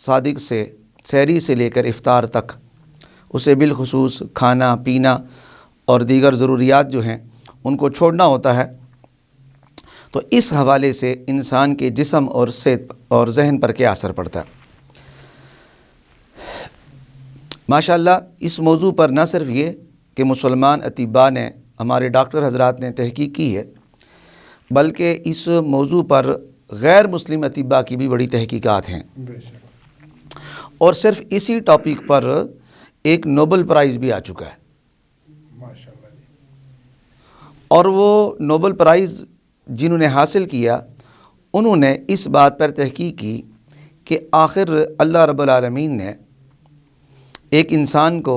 صادق سے سحری سے لے کر افطار تک اسے بالخصوص کھانا پینا اور دیگر ضروریات جو ہیں ان کو چھوڑنا ہوتا ہے، تو اس حوالے سے انسان کے جسم اور صحت اور ذہن پر کیا اثر پڑتا ہے۔ ماشاءاللہ اس موضوع پر نہ صرف یہ کہ مسلمان اطباء نے، ہمارے ڈاکٹر حضرات نے تحقیق کی ہے، بلکہ اس موضوع پر غیر مسلم اطباء کی بھی بڑی تحقیقات ہیں، اور صرف اسی ٹاپک پر ایک نوبل پرائز بھی آ چکا ہے۔ اور وہ نوبل پرائز جنہوں نے حاصل کیا، انہوں نے اس بات پر تحقیق کی کہ آخر اللہ رب العالمین نے ایک انسان کو،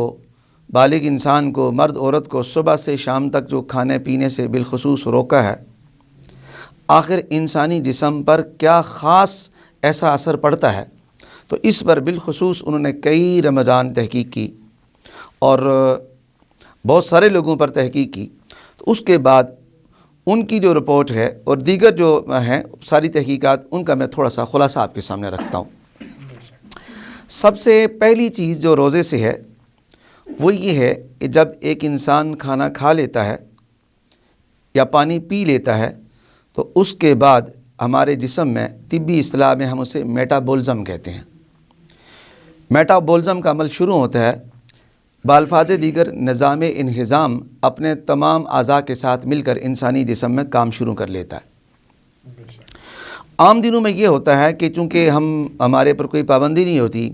بالغ انسان کو، مرد عورت کو صبح سے شام تک جو کھانے پینے سے بالخصوص روکا ہے، آخر انسانی جسم پر کیا خاص ایسا اثر پڑتا ہے۔ تو اس پر بالخصوص انہوں نے کئی رمضان تحقیق کی اور بہت سارے لوگوں پر تحقیق کی۔ تو اس کے بعد ان کی جو رپورٹ ہے اور دیگر جو ہیں ساری تحقیقات، ان کا میں تھوڑا سا خلاصہ آپ کے سامنے رکھتا ہوں۔ سب سے پہلی چیز جو روزے سے ہے وہ یہ ہے کہ جب ایک انسان کھانا کھا لیتا ہے یا پانی پی لیتا ہے تو اس کے بعد ہمارے جسم میں، طبی اصطلاح میں ہم اسے میٹابولزم کہتے ہیں، میٹابولزم کا عمل شروع ہوتا ہے، بالفاظ دیگر نظام انہضام اپنے تمام اعضاء کے ساتھ مل کر انسانی جسم میں کام شروع کر لیتا ہے۔ عام دنوں میں یہ ہوتا ہے کہ چونکہ ہمارے پر کوئی پابندی نہیں ہوتی،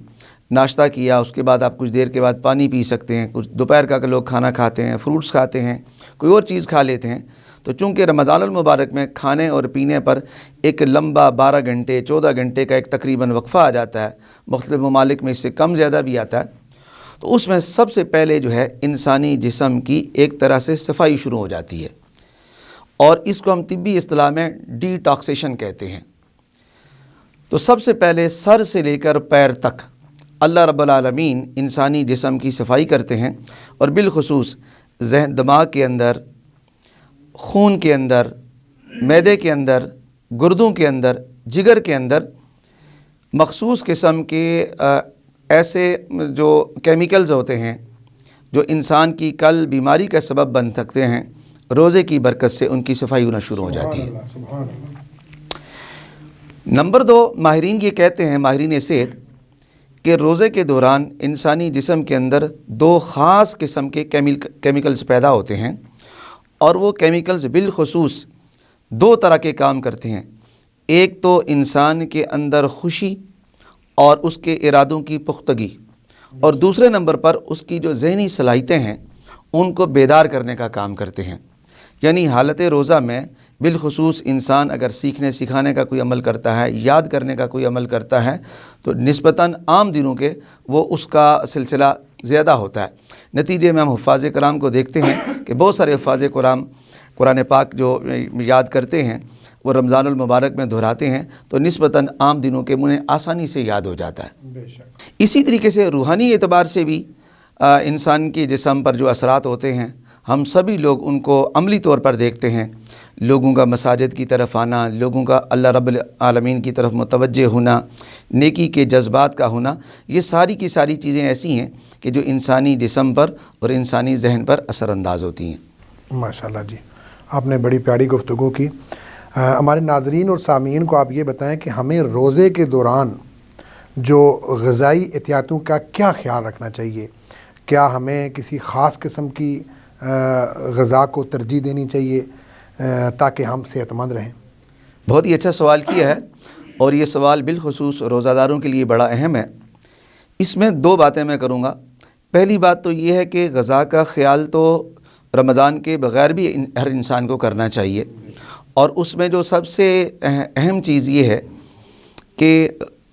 ناشتہ کیا اس کے بعد آپ کچھ دیر کے بعد پانی پی سکتے ہیں، کچھ دوپہر کا لوگ کھانا کھاتے ہیں، فروٹس کھاتے ہیں، کوئی اور چیز کھا لیتے ہیں، تو چونکہ رمضان المبارک میں کھانے اور پینے پر ایک لمبا 12 گھنٹے 14 گھنٹے کا ایک تقریباً وقفہ آ جاتا ہے، مختلف ممالک میں اس سے کم زیادہ بھی آتا ہے، تو اس میں سب سے پہلے جو ہے انسانی جسم کی ایک طرح سے صفائی شروع ہو جاتی ہے، اور اس کو ہم طبی اصطلاح میں ڈی ٹاکسیشن کہتے ہیں۔ تو سب سے پہلے سر سے لے کر پیر تک اللہ رب العالمین انسانی جسم کی صفائی کرتے ہیں، اور بالخصوص ذہن، دماغ کے اندر، خون کے اندر، معدے کے اندر، گردوں کے اندر، جگر کے اندر مخصوص قسم کے ایسے جو کیمیکلز ہوتے ہیں جو انسان کی کل بیماری کا سبب بن سکتے ہیں، روزے کی برکت سے ان کی صفائی ہونا شروع ہو جاتی ہے۔ نمبر 2، ماہرین یہ کہتے ہیں، ماہرین صحت، کہ روزے کے دوران انسانی جسم کے اندر 2 خاص قسم کے کیمیکلز پیدا ہوتے ہیں، اور وہ کیمیکلز بالخصوص 2 طرح کے کام کرتے ہیں۔ ایک تو انسان کے اندر خوشی اور اس کے ارادوں کی پختگی، اور دوسرے نمبر پر اس کی جو ذہنی صلاحیتیں ہیں ان کو بیدار کرنے کا کام کرتے ہیں۔ یعنی حالت روزہ میں بالخصوص انسان اگر سیکھنے سکھانے کا کوئی عمل کرتا ہے، یاد کرنے کا کوئی عمل کرتا ہے، تو نسبتاً عام دنوں کے وہ اس کا سلسلہ زیادہ ہوتا ہے۔ نتیجے میں ہم حفاظ کرام کو دیکھتے ہیں کہ بہت سارے حفاظ کرام قرآن پاک جو یاد کرتے ہیں وہ رمضان المبارک میں دہراتے ہیں، تو نسبتاً عام دنوں کے انہیں آسانی سے یاد ہو جاتا ہے۔ اسی طریقے سے روحانی اعتبار سے بھی انسان کے جسم پر جو اثرات ہوتے ہیں، ہم سبھی لوگ ان کو عملی طور پر دیکھتے ہیں۔ لوگوں کا مساجد کی طرف آنا، لوگوں کا اللہ رب العالمین کی طرف متوجہ ہونا، نیکی کے جذبات کا ہونا، یہ ساری کی ساری چیزیں ایسی ہیں کہ جو انسانی جسم پر اور انسانی ذہن پر اثر انداز ہوتی ہیں۔ ماشاءاللہ جی، آپ نے بڑی پیاری گفتگو کی۔ ہمارے ناظرین اور سامعین کو آپ یہ بتائیں کہ ہمیں روزے کے دوران جو غذائی احتیاطوں کا کیا خیال رکھنا چاہیے؟ کیا ہمیں کسی خاص قسم کی غذا کو ترجیح دینی چاہیے تاکہ ہم صحت مند رہیں؟ بہت ہی اچھا سوال کیا ہے، اور یہ سوال بالخصوص روزہ داروں کے لیے بڑا اہم ہے۔ اس میں 2 باتیں میں کروں گا۔ پہلی بات تو یہ ہے کہ غذا کا خیال تو رمضان کے بغیر بھی ہر انسان کو کرنا چاہیے، اور اس میں جو سب سے اہم چیز یہ ہے کہ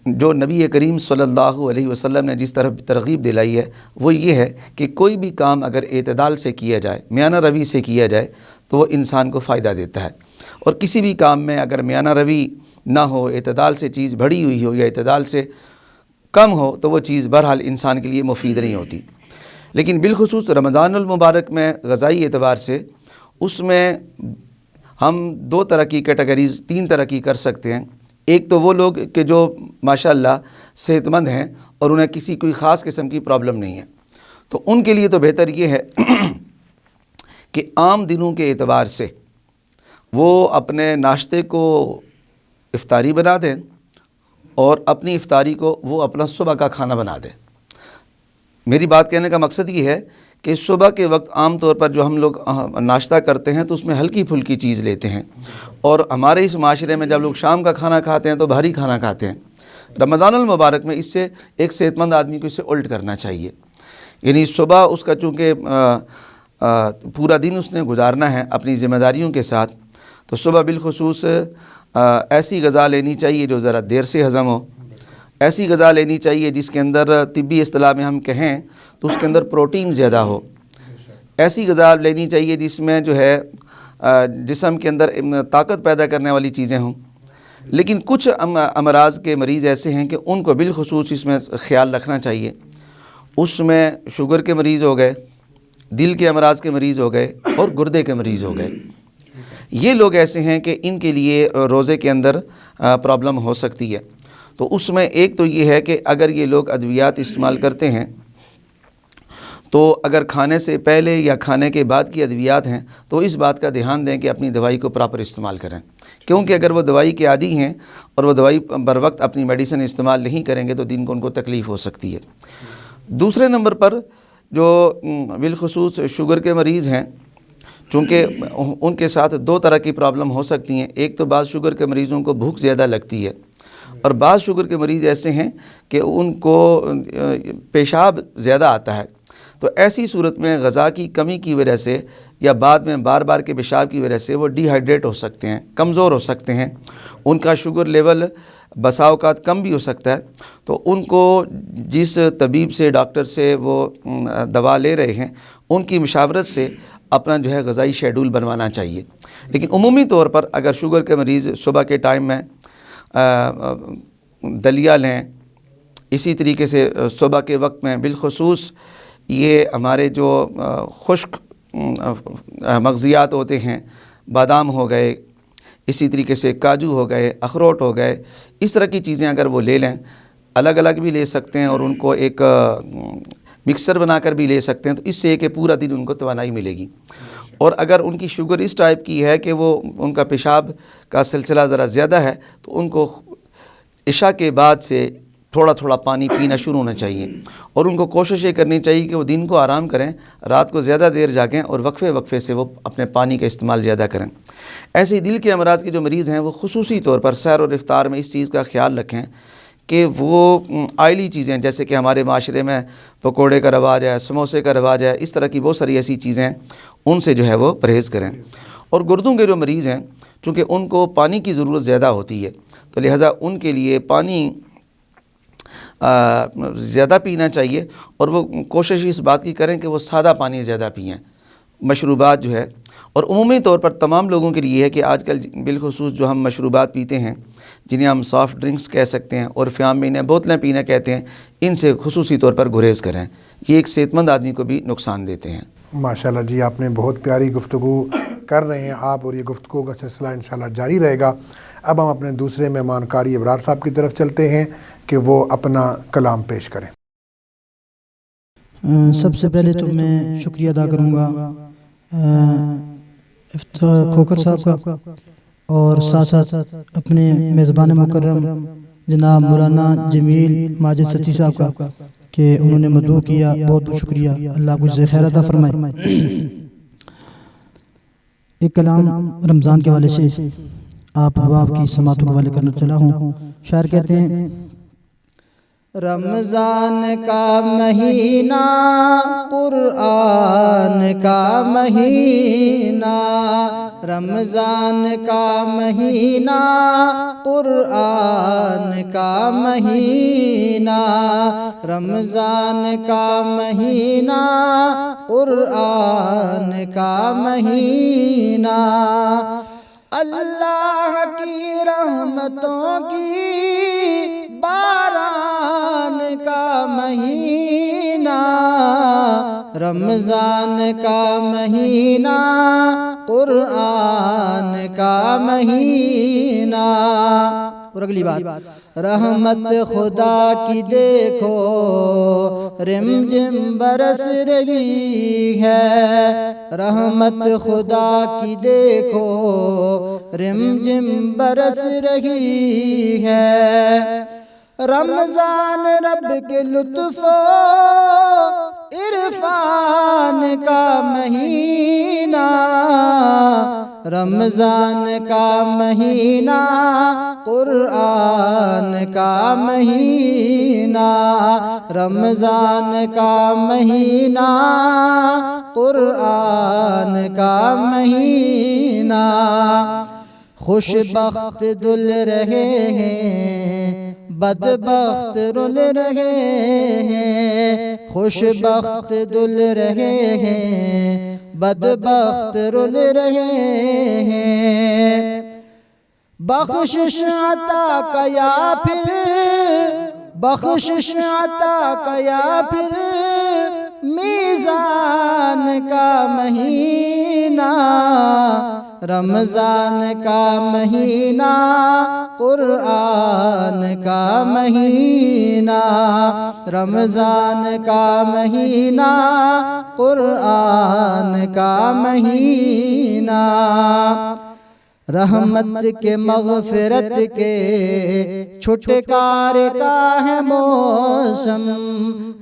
جو نبی کریم صلی اللہ علیہ وسلم نے جس طرح ترغیب دلائی ہے وہ یہ ہے کہ کوئی بھی کام اگر اعتدال سے کیا جائے، میانہ روی سے کیا جائے، تو وہ انسان کو فائدہ دیتا ہے، اور کسی بھی کام میں اگر میانہ روی نہ ہو، اعتدال سے چیز بڑھی ہوئی ہو یا اعتدال سے کم ہو، تو وہ چیز بہرحال انسان کے لیے مفید نہیں ہوتی۔ لیکن بالخصوص رمضان المبارک میں غذائی اعتبار سے اس میں ہم 2 طرح کی کیٹیگریز، 3 طرح کی کر سکتے ہیں۔ ایک تو وہ لوگ کہ جو ماشاءاللہ صحت مند ہیں اور انہیں کسی کوئی خاص قسم کی پرابلم نہیں ہے، تو ان کے لیے تو بہتر یہ ہے کہ عام دنوں کے اعتبار سے وہ اپنے ناشتے کو افطاری بنا دیں اور اپنی افطاری کو وہ اپنا صبح کا کھانا بنا دیں۔ میری بات کہنے کا مقصد یہ ہے کہ صبح کے وقت عام طور پر جو ہم لوگ ناشتہ کرتے ہیں تو اس میں ہلکی پھلکی چیز لیتے ہیں، اور ہمارے اس معاشرے میں جب لوگ شام کا کھانا کھاتے ہیں تو بھاری کھانا کھاتے ہیں۔ رمضان المبارک میں اس سے ایک صحت مند آدمی کو اس سے الٹ کرنا چاہیے، یعنی صبح اس کا چونکہ پورا دن اس نے گزارنا ہے اپنی ذمہ داریوں کے ساتھ، تو صبح بالخصوص ایسی غذا لینی چاہیے جو ذرا دیر سے ہضم ہو، ایسی غذا لینی چاہیے جس کے اندر طبی اصطلاح میں ہم کہیں تو اس کے اندر پروٹین زیادہ ہو، ایسی غذا لینی چاہیے جس میں جو ہے جسم کے اندر طاقت پیدا کرنے والی چیزیں ہوں۔ لیکن کچھ امراض کے مریض ایسے ہیں کہ ان کو بالخصوص اس میں خیال رکھنا چاہیے، اس میں شوگر کے مریض ہو گئے، دل کے امراض کے مریض ہو گئے اور گردے کے مریض ہو گئے۔ یہ لوگ ایسے ہیں کہ ان کے لیے روزے کے اندر پرابلم ہو سکتی ہے، تو اس میں ایک تو یہ ہے کہ اگر یہ لوگ ادویات استعمال کرتے ہیں تو اگر کھانے سے پہلے یا کھانے کے بعد کی ادویات ہیں تو اس بات کا دھیان دیں کہ اپنی دوائی کو پراپر استعمال کریں، کیونکہ اگر وہ دوائی کے عادی ہیں اور وہ دوائی بر وقت اپنی میڈیسن استعمال نہیں کریں گے تو دن کو ان کو تکلیف ہو سکتی ہے۔ دوسرے نمبر پر جو بالخصوص شوگر کے مریض ہیں، چونکہ ان کے ساتھ دو طرح کی پرابلم ہو سکتی ہیں، ایک تو بعض شوگر کے مریضوں کو بھوک زیادہ لگتی ہے، اور بعض شوگر کے مریض ایسے ہیں کہ ان کو پیشاب زیادہ آتا ہے، تو ایسی صورت میں غذا کی کمی کی وجہ سے یا بعد میں بار بار کے پیشاب کی وجہ سے وہ ڈی ہائیڈریٹ ہو سکتے ہیں، کمزور ہو سکتے ہیں، ان کا شوگر لیول بسا اوقات کم بھی ہو سکتا ہے، تو ان کو جس طبیب سے ڈاکٹر سے وہ دوا لے رہے ہیں ان کی مشاورت سے اپنا جو ہے غذائی شیڈول بنوانا چاہیے۔ لیکن عمومی طور پر اگر شوگر کے مریض صبح کے ٹائم میں دلیا لیں، اسی طریقے سے صبح کے وقت میں بالخصوص یہ ہمارے جو خشک مغزیات ہوتے ہیں، بادام ہو گئے، اسی طریقے سے کاجو ہو گئے، اخروٹ ہو گئے، اس طرح کی چیزیں اگر وہ لے لیں، الگ الگ بھی لے سکتے ہیں اور ان کو ایک مکسر بنا کر بھی لے سکتے ہیں، تو اس سے کہ پورا دن ان کو توانائی ملے گی۔ اور اگر ان کی شوگر اس ٹائپ کی ہے کہ وہ ان کا پیشاب کا سلسلہ ذرا زیادہ ہے تو ان کو عشاء کے بعد سے تھوڑا تھوڑا پانی پینا شروع ہونا چاہیے، اور ان کو کوشش یہ کرنی چاہیے کہ وہ دن کو آرام کریں، رات کو زیادہ دیر جاگیں اور وقفے وقفے سے وہ اپنے پانی کا استعمال زیادہ کریں۔ ایسے ہی دل کے امراض کے جو مریض ہیں وہ خصوصی طور پر سحر اور افطار میں اس چیز کا خیال رکھیں کہ وہ آئلی چیزیں جیسے کہ ہمارے معاشرے میں پکوڑے کا رواج ہے، سموسے کا رواج ہے، اس طرح کی بہت ساری ایسی چیزیں ان سے جو ہے وہ پرہیز کریں۔ اور گردوں کے جو مریض ہیں چونکہ ان کو پانی کی ضرورت زیادہ ہوتی ہے تو لہٰذا ان کے لیے پانی زیادہ پینا چاہیے، اور وہ کوشش اس بات کی کریں کہ وہ سادہ پانی زیادہ پئیں، مشروبات جو ہے۔ اور عمومی طور پر تمام لوگوں کے لیے ہے کہ آج کل بالخصوص جو ہم مشروبات پیتے ہیں جنہیں ہم سافٹ ڈرنکس کہہ سکتے ہیں اور فیام میں انہیں بوتلیں پینا کہتے ہیں، ان سے خصوصی طور پر گریز کریں، یہ ایک صحت مند آدمی کو بھی نقصان دیتے ہیں۔ ماشاءاللہ جی، آپ نے بہت پیاری گفتگو کر رہے ہیں آپ، اور یہ گفتگو کا سلسلہ انشاءاللہ جاری رہے گا۔ اب ہم اپنے دوسرے مہمان قاری ابرار صاحب کی طرف چلتے ہیں کہ وہ اپنا کلام پیش کریں۔ سب سے پہلے تو میں شکریہ ادا کروں گا کھوکر صاحب کا، اور ساتھ ساتھ اپنے میزبان مکرم جناب مولانا جمیل ماجد سچی صاحب کا کہ انہوں نے مدعو کیا، بہت بہت شکریہ، اللہ کو جزائے خیر عطا فرمائے۔ ایک کلام رمضان کے حوالے سے آپ احباب کی سماعتوں کے حوالے کرنا چلا ہوں۔ شاعر کہتے ہیں: رمضان کا مہینہ قرآن کا مہینہ، رمضان کا مہینہ قرآن کا مہینہ، رمضان کا مہینہ قرآن کا مہینہ، اللہ کی رحمتوں کی باران کا مہینہ، رمضان کا مہینہ قرآن کا مہینہ، اور اگلی بات، رحمت خدا کی دیکھو رم جم برس رہی ہے، رحمت خدا کی دیکھو رم جم برس رہی ہے، رمضان رب کے لطف و عرفان کا مہینہ، رمضان کا مہینہ قرآن کا مہینہ، رمضان کا مہینہ قرآن کا مہینہ، خوش بخت دل رہے ہیں بدبخت رل رہے ہیں، خوش بخت دل رہے ہیں بدبخت رل رہے ہیں، بخشش عطا کا یا پھر بخشش عطا کا یا پھر میزان کا مہینہ، رمضان کا مہینہ قرآن کا مہینہ، رمضان کا مہینہ قرآن کا مہینہ، رحمت کے مغفرت کے چھٹکار کا ہے موسم،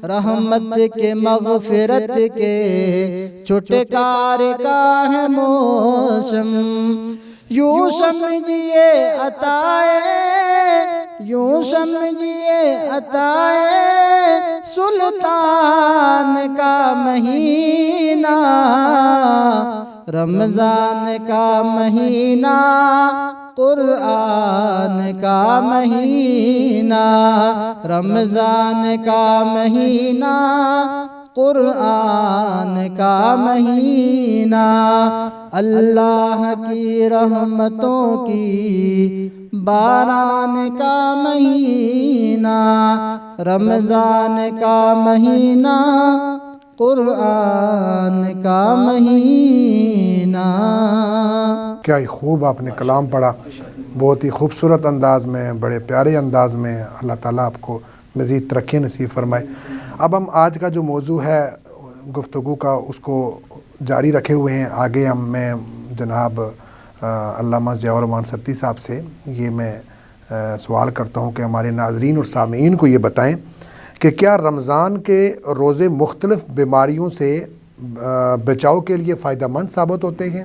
رحمت کے مغفرت کے چھٹکار کا ہے موسم، یوں سمجھیے عطائے یوں سمجھیے عطائے سلطان کا مہینہ، رمضان کا مہینہ قرآن کا مہینہ، رمضان کا مہینہ قرآن کا مہینہ، اللہ کی رحمتوں کی باران کا مہینہ، رمضان کا مہینہ قرآن کا مہینہ۔ کیا ہی خوب آپ نے کلام پڑھا، بہت ہی خوبصورت انداز میں، بڑے پیارے انداز میں، اللہ تعالیٰ آپ کو مزید ترقی نصیب فرمائے۔ اب ہم آج کا جو موضوع ہے گفتگو کا اس کو جاری رکھے ہوئے ہیں، آگے میں جناب علامہ ضیاء الرحمن ستی صاحب سے یہ میں سوال کرتا ہوں کہ ہمارے ناظرین اور سامعین کو یہ بتائیں کہ کیا رمضان کے روزے مختلف بیماریوں سے بچاؤ کے لیے فائدہ مند ثابت ہوتے ہیں،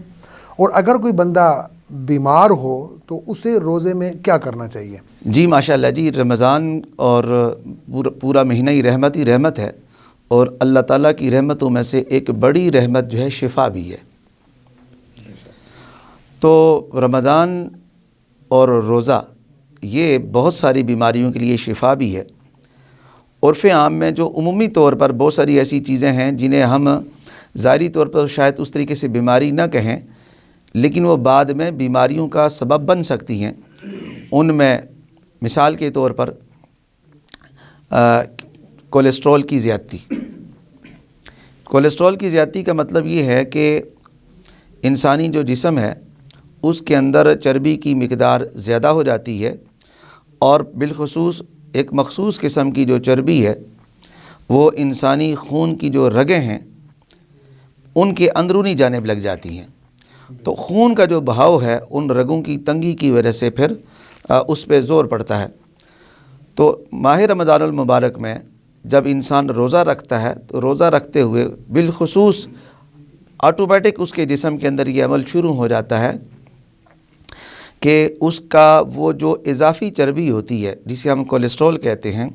اور اگر کوئی بندہ بیمار ہو تو اسے روزے میں کیا کرنا چاہیے؟ جی ماشاءاللہ جی، رمضان اور پورا مہینہ ہی رحمت ہے، اور اللہ تعالیٰ کی رحمتوں میں سے ایک بڑی رحمت جو ہے شفا بھی ہے۔ تو رمضان اور روزہ یہ بہت ساری بیماریوں کے لیے شفا بھی ہے۔ عرف عام میں جو عمومی طور پر بہت ساری ایسی چیزیں ہیں جنہیں ہم ظاہری طور پر شاید اس طریقے سے بیماری نہ کہیں، لیکن وہ بعد میں بیماریوں کا سبب بن سکتی ہیں، ان میں مثال کے طور پر کولیسٹرول کی زیادتی۔ کولیسٹرول کی زیادتی کا مطلب یہ ہے کہ انسانی جو جسم ہے اس کے اندر چربی کی مقدار زیادہ ہو جاتی ہے، اور بالخصوص ایک مخصوص قسم کی جو چربی ہے وہ انسانی خون کی جو رگیں ہیں ان کے اندرونی جانب لگ جاتی ہیں، تو خون کا جو بہاؤ ہے ان رگوں کی تنگی کی وجہ سے پھر اس پہ زور پڑتا ہے۔ تو ماہ رمضان المبارک میں جب انسان روزہ رکھتا ہے تو روزہ رکھتے ہوئے بالخصوص آٹومیٹک اس کے جسم کے اندر یہ عمل شروع ہو جاتا ہے کہ اس کا وہ جو اضافی چربی ہوتی ہے جسے ہم کولیسٹرول کہتے ہیں،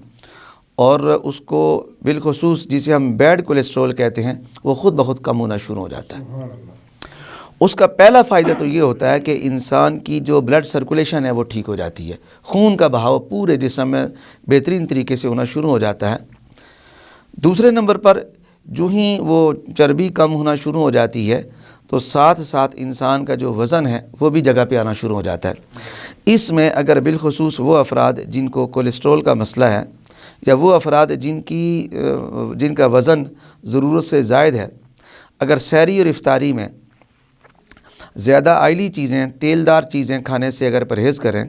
اور اس کو بالخصوص جسے ہم بیڈ کولیسٹرول کہتے ہیں، وہ خود بخود کم ہونا شروع ہو جاتا ہے۔ اس کا پہلا فائدہ تو یہ ہوتا ہے کہ انسان کی جو بلڈ سرکولیشن ہے وہ ٹھیک ہو جاتی ہے، خون کا بہاؤ پورے جسم میں بہترین طریقے سے ہونا شروع ہو جاتا ہے۔ دوسرے نمبر پر جو ہی وہ چربی کم ہونا شروع ہو جاتی ہے تو ساتھ ساتھ انسان کا جو وزن ہے وہ بھی جگہ پہ آنا شروع ہو جاتا ہے۔ اس میں اگر بالخصوص وہ افراد جن کو کولیسٹرول کا مسئلہ ہے، یا وہ افراد جن کا وزن ضرورت سے زائد ہے، اگر سحری اور افطاری میں زیادہ آئلی چیزیں، تیل دار چیزیں کھانے سے اگر پرہیز کریں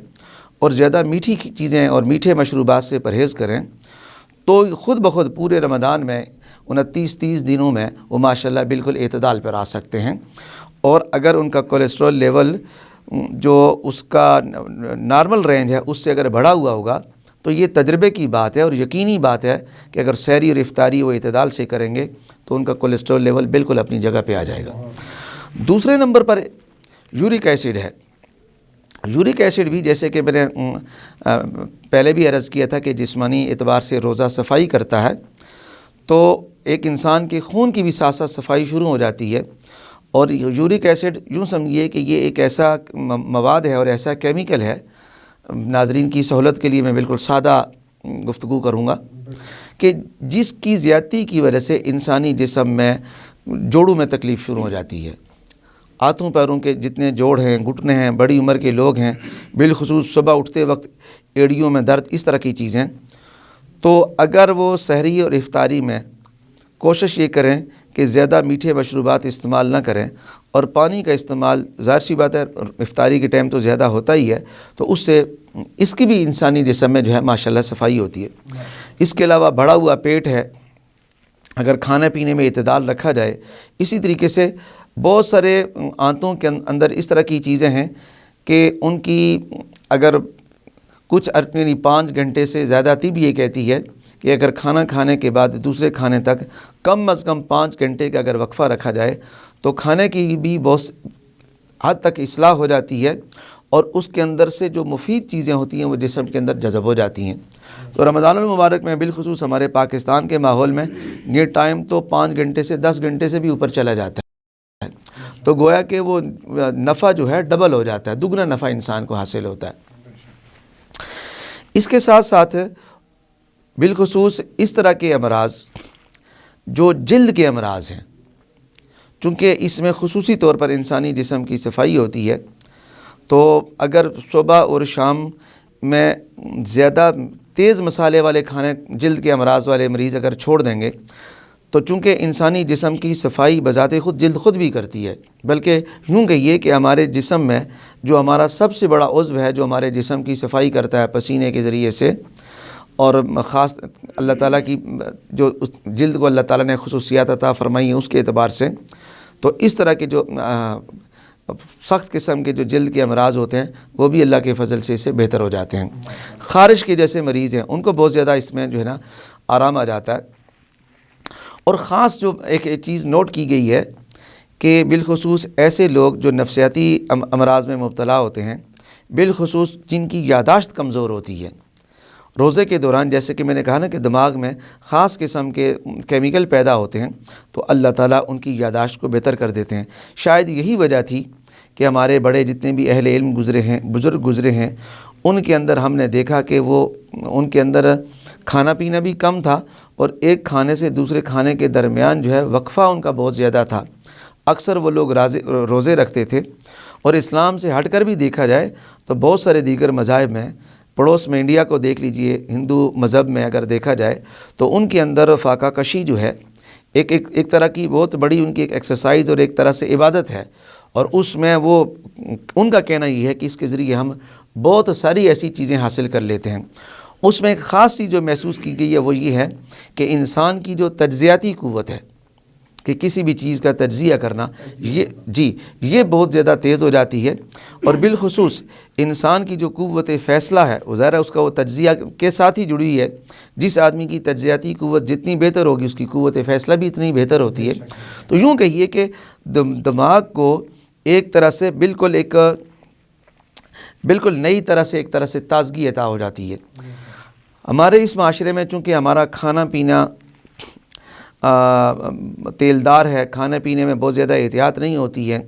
اور زیادہ میٹھی چیزیں اور میٹھے مشروبات سے پرہیز کریں تو خود بخود پورے رمضان میں 29-30 دنوں میں وہ ماشاءاللہ بالکل اعتدال پر آ سکتے ہیں. اور اگر ان کا کولیسٹرول لیول جو اس کا نارمل رینج ہے اس سے اگر بڑھا ہوا ہوگا تو یہ تجربے کی بات ہے اور یقینی بات ہے کہ اگر سحری اور افطاری وہ اعتدال سے کریں گے تو ان کا کولیسٹرول لیول بالکل اپنی جگہ پہ آ جائے گا. دوسرے نمبر پر یورک ایسڈ ہے. یورک ایسڈ بھی جیسے کہ میں نے پہلے بھی عرض کیا تھا کہ جسمانی اعتبار سے روزہ صفائی کرتا ہے تو ایک انسان کے خون کی بھی ساتھ ساتھ صفائی شروع ہو جاتی ہے. اور یورک ایسڈ یوں سمجھیے کہ یہ ایک ایسا مواد ہے اور ایسا کیمیکل ہے، ناظرین کی سہولت کے لیے میں بالکل سادہ گفتگو کروں گا، کہ جس کی زیادتی کی وجہ سے انسانی جسم میں جوڑوں میں تکلیف شروع ہو جاتی ہے. ہاتھوں پیروں کے جتنے جوڑ ہیں، گھٹنے ہیں، بڑی عمر کے لوگ ہیں، بالخصوص صبح اٹھتے وقت ایڑیوں میں درد، اس طرح کی چیزیں. تو اگر وہ سحری اور افطاری میں کوشش یہ کریں کہ زیادہ میٹھے مشروبات استعمال نہ کریں اور پانی کا استعمال، ظاہر سی بات ہے افطاری کے ٹائم تو زیادہ ہوتا ہی ہے، تو اس سے اس کی بھی انسانی جسم میں جو ہے ماشاءاللہ صفائی ہوتی ہے. اس کے علاوہ بڑھا ہوا پیٹ ہے، اگر کھانے پینے میں اعتدال رکھا جائے. اسی طریقے سے بہت سارے آنتوں کے اندر اس طرح کی چیزیں ہیں کہ ان کی اگر کچھ یعنی 5 گھنٹے سے زیادتی بھی یہ کہتی ہے کہ اگر کھانا کھانے کے بعد دوسرے کھانے تک کم از کم 5 گھنٹے کا اگر وقفہ رکھا جائے تو کھانے کی بھی بہت حد تک اصلاح ہو جاتی ہے اور اس کے اندر سے جو مفید چیزیں ہوتی ہیں وہ جسم کے اندر جذب ہو جاتی ہیں. تو رمضان المبارک میں بالخصوص ہمارے پاکستان کے ماحول میں یہ ٹائم تو 5 گھنٹے سے 10 گھنٹے سے بھی اوپر چلا جاتا ہے. تو گویا کہ وہ نفع جو ہے ڈبل ہو جاتا ہے، دگنا نفع انسان کو حاصل ہوتا ہے. اس کے ساتھ ساتھ بالخصوص اس طرح کے امراض جو جلد کے امراض ہیں، چونکہ اس میں خصوصی طور پر انسانی جسم کی صفائی ہوتی ہے، تو اگر صبح اور شام میں زیادہ تیز مسالے والے کھانے جلد کے امراض والے مریض اگر چھوڑ دیں گے تو چونکہ انسانی جسم کی صفائی بذات خود جلد خود بھی کرتی ہے، بلکہ یوں کہیے کہ ہمارے جسم میں جو ہمارا سب سے بڑا عضو ہے جو ہمارے جسم کی صفائی کرتا ہے پسینے کے ذریعے سے، اور خاص اللہ تعالیٰ کی جو جلد کو اللہ تعالیٰ نے خصوصیات عطا فرمائی ہیں اس کے اعتبار سے، تو اس طرح کے جو سخت قسم کے جو جلد کے امراض ہوتے ہیں وہ بھی اللہ کے فضل سے اس سے بہتر ہو جاتے ہیں. خارش کے جیسے مریض ہیں ان کو بہت زیادہ اس میں جو ہے نا آرام آ جاتا ہے. اور خاص جو ایک چیز نوٹ کی گئی ہے کہ بالخصوص ایسے لوگ جو نفسیاتی امراض میں مبتلا ہوتے ہیں، بالخصوص جن کی یادداشت کمزور ہوتی ہے، روزے کے دوران جیسے کہ میں نے کہا نا کہ دماغ میں خاص قسم کے کیمیکل پیدا ہوتے ہیں تو اللہ تعالیٰ ان کی یادداشت کو بہتر کر دیتے ہیں. شاید یہی وجہ تھی کہ ہمارے بڑے جتنے بھی اہل علم گزرے ہیں، بزرگ گزرے ہیں، ان کے اندر ہم نے دیکھا کہ وہ ان کے اندر کھانا پینا بھی کم تھا اور ایک کھانے سے دوسرے کھانے کے درمیان جو ہے وقفہ ان کا بہت زیادہ تھا. اکثر وہ لوگ روزے رکھتے تھے. اور اسلام سے ہٹ کر بھی دیکھا جائے تو بہت سارے دیگر مذاہب میں، پڑوس میں انڈیا کو دیکھ لیجئے، ہندو مذہب میں اگر دیکھا جائے تو ان کے اندر فاقہ کشی جو ہے ایک طرح کی بہت بڑی ان کی ایک ایکسرسائز اور ایک طرح سے عبادت ہے. اور اس میں وہ ان کا کہنا یہ ہے کہ اس کے ذریعے ہم بہت ساری ایسی چیزیں حاصل کر لیتے ہیں. اس میں ایک خاص چیز جو محسوس کی گئی ہے وہ یہ ہے کہ انسان کی جو تجزیاتی قوت ہے کہ کسی بھی چیز کا تجزیہ کرنا، یہ بہت زیادہ تیز ہو جاتی ہے. اور بالخصوص انسان کی جو قوت فیصلہ ہے وہ ظاہر ہے اس کا وہ تجزیہ کے ساتھ ہی جڑی ہے. جس آدمی کی تجزیاتی قوت جتنی بہتر ہوگی اس کی قوت فیصلہ بھی اتنی بہتر ہوتی ہے. تو یوں کہیے کہ دماغ کو ایک طرح سے بالکل نئی طرح سے ایک طرح سے تازگی عطا ہو جاتی ہے. ہمارے اس معاشرے میں چونکہ ہمارا کھانا پینا تیلدار ہے، کھانے پینے میں بہت زیادہ احتیاط نہیں ہوتی ہے.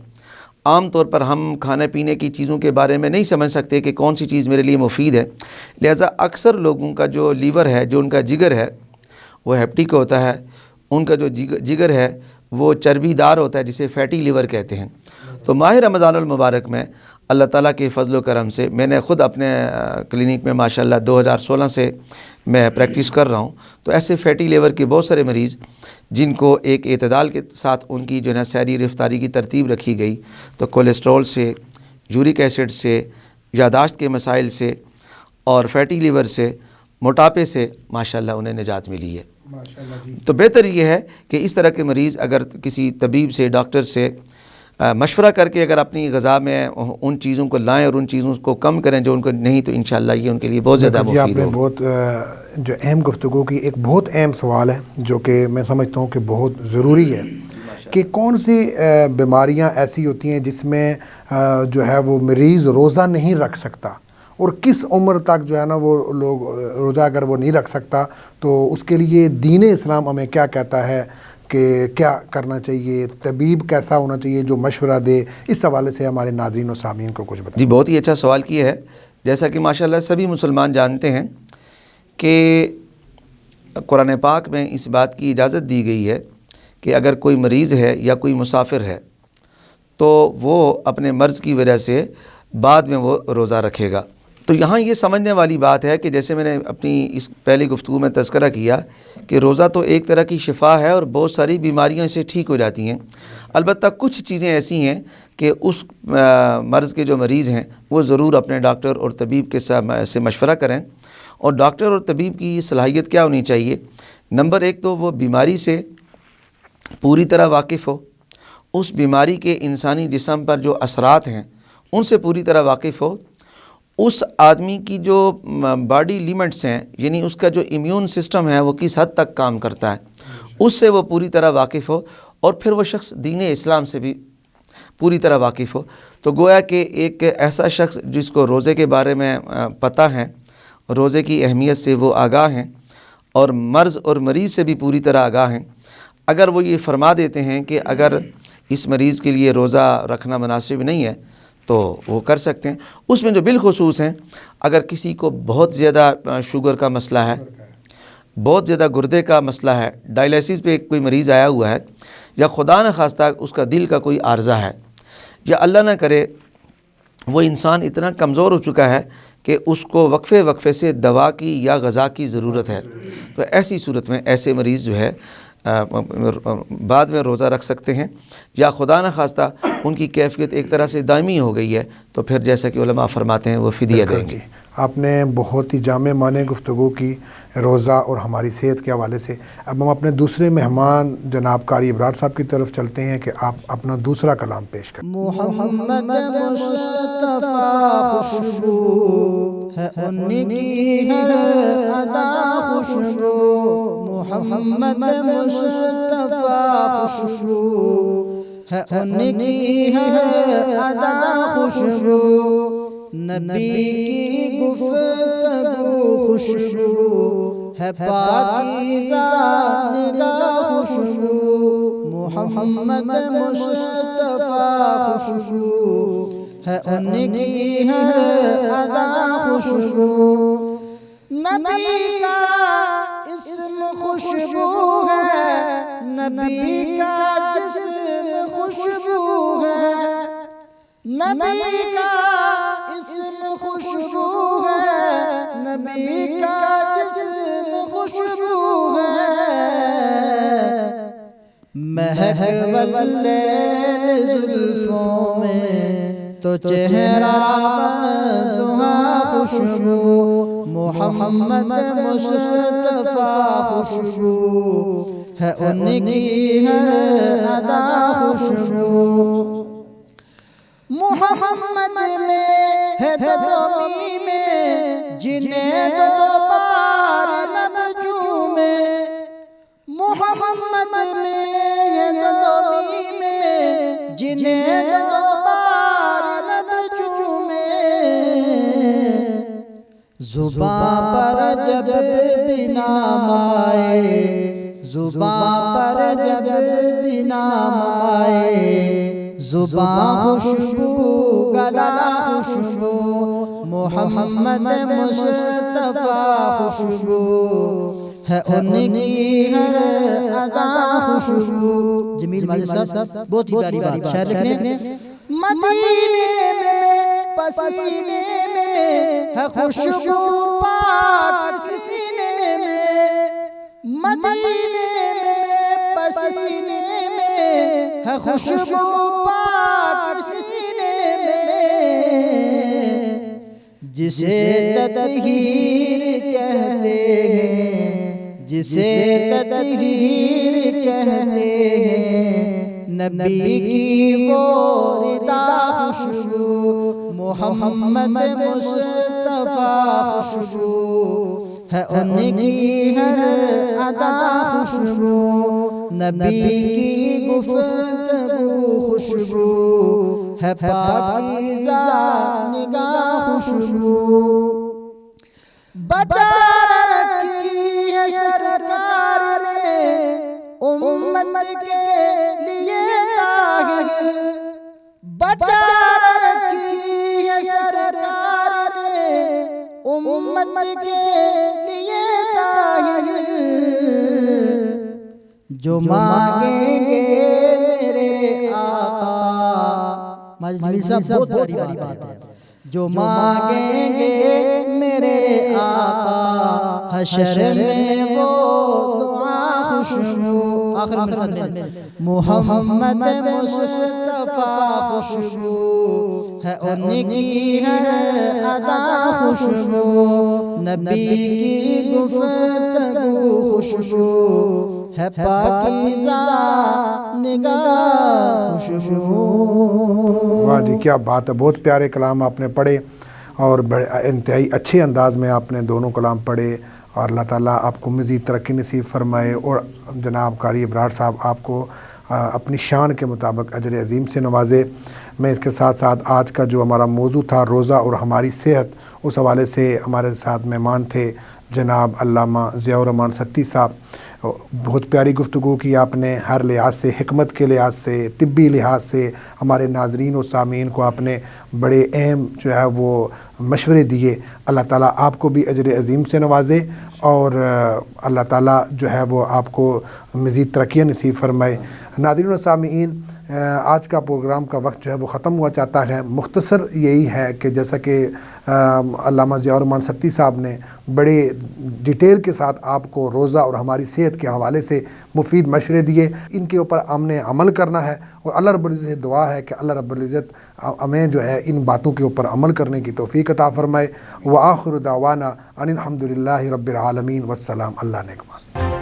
عام طور پر ہم کھانے پینے کی چیزوں کے بارے میں نہیں سمجھ سکتے کہ کون سی چیز میرے لیے مفید ہے. لہٰذا اکثر لوگوں کا جو لیور ہے، جو ان کا جگر ہے وہ ہیپٹک ہوتا ہے. ان کا جو جگر ہے وہ چربی دار ہوتا ہے جسے فیٹی لیور کہتے ہیں. تو ماہ رمضان المبارک میں اللہ تعالیٰ کے فضل و کرم سے میں نے خود اپنے کلینک میں ماشاءاللہ 2016 سے میں پریکٹس کر رہا ہوں. تو ایسے فیٹی لیور کے بہت سارے مریض جن کو ایک اعتدال کے ساتھ ان کی جو ہے نا سحری افطاری کی ترتیب رکھی گئی، تو کولیسٹرول سے، یورک ایسڈ سے، یادداشت کے مسائل سے اور فیٹی لیور سے، موٹاپے سے ماشاءاللہ انہیں نجات ملی ہے۔ ماشاءاللہ جی۔ تو بہتر یہ ہے کہ اس طرح کے مریض اگر کسی طبیب سے، ڈاکٹر سے مشورہ کر کے اگر اپنی غذا میں ان چیزوں کو لائیں اور ان چیزوں کو کم کریں جو ان کو نہیں، تو انشاءاللہ یہ ان کے لیے بہت زیادہ جی، آپ مفید نے ہوگا۔ بہت جو اہم گفتگو کی، ایک بہت اہم سوال ہے جو کہ میں سمجھتا ہوں کہ بہت ضروری ہے کہ کون سی بیماریاں ایسی ہوتی ہیں جس میں جو ہے وہ مریض روزہ نہیں رکھ سکتا، اور کس عمر تک جو ہے نا وہ لوگ روزہ اگر وہ نہیں رکھ سکتا تو اس کے لیے دین اسلام ہمیں کیا کہتا ہے کہ کیا کرنا چاہیے، طبیب کیسا ہونا چاہیے جو مشورہ دے، اس حوالے سے ہمارے ناظرین و سامعین کو کچھ بتائیں۔ جی بہت ہی اچھا سوال کیا ہے۔ جیسا کہ ماشاءاللہ سبھی مسلمان جانتے ہیں کہ قرآن پاک میں اس بات کی اجازت دی گئی ہے کہ اگر کوئی مریض ہے یا کوئی مسافر ہے تو وہ اپنے مرض کی وجہ سے بعد میں وہ روزہ رکھے گا۔ تو یہاں یہ سمجھنے والی بات ہے کہ جیسے میں نے اپنی اس پہلی گفتگو میں تذکرہ کیا کہ روزہ تو ایک طرح کی شفا ہے اور بہت ساری بیماریاں اسے ٹھیک ہو جاتی ہیں، البتہ کچھ چیزیں ایسی ہیں کہ اس مرض کے جو مریض ہیں وہ ضرور اپنے ڈاکٹر اور طبیب کے سے مشورہ کریں۔ اور ڈاکٹر اور طبیب کی صلاحیت کیا ہونی چاہیے؟ نمبر ایک تو وہ بیماری سے پوری طرح واقف ہو، اس بیماری کے انسانی جسم پر جو اثرات ہیں ان سے پوری طرح واقف ہو، اس آدمی کی جو باڈی لیمٹس ہیں یعنی اس کا جو امیون سسٹم ہے وہ کس حد تک کام کرتا ہے اس سے وہ پوری طرح واقف ہو، اور پھر وہ شخص دین اسلام سے بھی پوری طرح واقف ہو۔ تو گویا کہ ایک ایسا شخص جس کو روزے کے بارے میں پتہ ہے، روزے کی اہمیت سے وہ آگاہ ہیں اور مرض اور مریض سے بھی پوری طرح آگاہ ہیں، اگر وہ یہ فرما دیتے ہیں کہ اگر اس مریض کے لیے روزہ رکھنا مناسب نہیں ہے تو وہ کر سکتے ہیں۔ اس میں جو بالخصوص ہیں اگر کسی کو بہت زیادہ شوگر کا مسئلہ ہے، بہت زیادہ گردے کا مسئلہ ہے، ڈائلیسس پہ کوئی مریض آیا ہوا ہے، یا خدا نہ خواستہ اس کا دل کا کوئی عارضہ ہے، یا اللہ نہ کرے وہ انسان اتنا کمزور ہو چکا ہے کہ اس کو وقفے سے دوا کی یا غذا کی ضرورت ہے، تو ایسی صورت میں ایسے مریض جو ہے بعد میں روزہ رکھ سکتے ہیں، یا خدا نہ خواستہ ان کی کیفیت ایک طرح سے دائمی ہو گئی ہے تو پھر جیسا کہ علماء فرماتے ہیں وہ فدیہ دیں گے۔ آپ نے بہت ہی جامع معنی گفتگو کی روزہ اور ہماری صحت کے حوالے سے۔ اب ہم اپنے دوسرے مہمان جناب قاری ابرار صاحب کی طرف چلتے ہیں کہ آپ اپنا دوسرا کلام پیش کریں۔ محمد مصطفیٰ خوشبو ہے ان کی ہر ادا خوشبو، محمد مصطفیٰ خوشبو ہے ان کی ہر ادا خوشبو، نبی کی گفتگو خوشبو ہے پاکیزہ نگاہ خوشبو، محمد مصطفیٰ خوشبو ہے ان کی ہر ادا خوشبو، نبی کا اسم خوشبو ہے، نبی کا جسم خوشبو ہے، نبی کا اسم خوشبو ہے، نبی کا جسم خوشبو ہے، مہک واللیل زلفوں میں تو چہرہ وضحیٰ خوشبو، محمد مصطفیٰ خوشبو ہے ان کی ہر ادا خوشبو، محمد میں ہے دو میں جنہیں دو بار لب چومے، محمد میں ہے دو میں جنہیں دو بار لب چومے، زباں پر جب بھی نام آئے، زباں پر جب بھی نام آئے، زباں خوشبو گلا خوشبو، محمد مصطفیٰ خوشبو ہے ان کی ہر ادا خوشبو۔ جمیل ماجد صاحب بہت ہی پیاری بات شاید لکھ رہے ہیں، مدینے میں پسینے میں ہے خوشبو پاک سینے میں، مدینے میں پسینے میں ہے خوشبو پاک سینے میں، جسے تطہیر کہتے ہیں، جسے تطہیر کہتے ہیں، نبی کی وہ ردا خوشبو، محمد مصطفیٰ خوشبو ہے، ان کی ہر ادا خوشبو، نبی کی گفتگو خوشبو ہے، پاکیزہ نگاہ خوشبو بچا رکھی ہے سرکار نے امت کے لیے طاہر، بچا رکھی ہے سرکار نے امت کے لیے طاہر، جو مانگیں گے میرے آقا، ماجد جمیل صاحب بہت پیاری بات ہے، جو مانگیں گے میرے آقا حشر میں وہ دعا خوشبو، آخر میں ساتھ محمد مصطفیٰ خوشبو ہے، ان کی ہر ادا خوشبو، نبی کی گفتگو خوشبو ہے، پاکیزہ نگاہ خوشبو۔ واہ جی کیا بات ہے، بہت پیارے کلام آپ نے پڑھے اور بڑے انتہائی اچھے انداز میں آپ نے دونوں کلام پڑھے، اور اللہ تعالیٰ آپ کو مزید ترقی نصیب فرمائے، اور جناب قاری ابرار صاحب آپ کو اپنی شان کے مطابق اجر عظیم سے نوازے۔ میں اس کے ساتھ ساتھ آج کا جو ہمارا موضوع تھا روزہ اور ہماری صحت، اس حوالے سے ہمارے ساتھ مہمان تھے جناب علامہ ضیاء الرحمان ستی صاحب۔ بہت پیاری گفتگو کی آپ نے، ہر لحاظ سے، حکمت کے لحاظ سے، طبی لحاظ سے ہمارے ناظرین و سامعین کو آپ نے بڑے اہم جو ہے وہ مشورے دیے۔ اللہ تعالیٰ آپ کو بھی اجر عظیم سے نوازے، اور اللہ تعالیٰ جو ہے وہ آپ کو مزید ترقیاں نصیب فرمائے۔ ناظرین و سامعین، آج کا پروگرام کا وقت جو ہے وہ ختم ہوا چاہتا ہے۔ مختصر یہی ہے کہ جیسا کہ علامہ ضیاء الرحمان ستی صاحب نے بڑے ڈیٹیل کے ساتھ آپ کو روزہ اور ہماری صحت کے حوالے سے مفید مشورے دیے، ان کے اوپر ہم نے عمل کرنا ہے، اور اللہ رب العزت سے دعا ہے کہ اللہ رب العزت ہمیں جو ہے ان باتوں کے اوپر عمل کرنے کی توفیق عطا فرمائے۔ وآخر دعوانا ان الحمد للہ رب العالمین، والسلام، اللہ نگہبان۔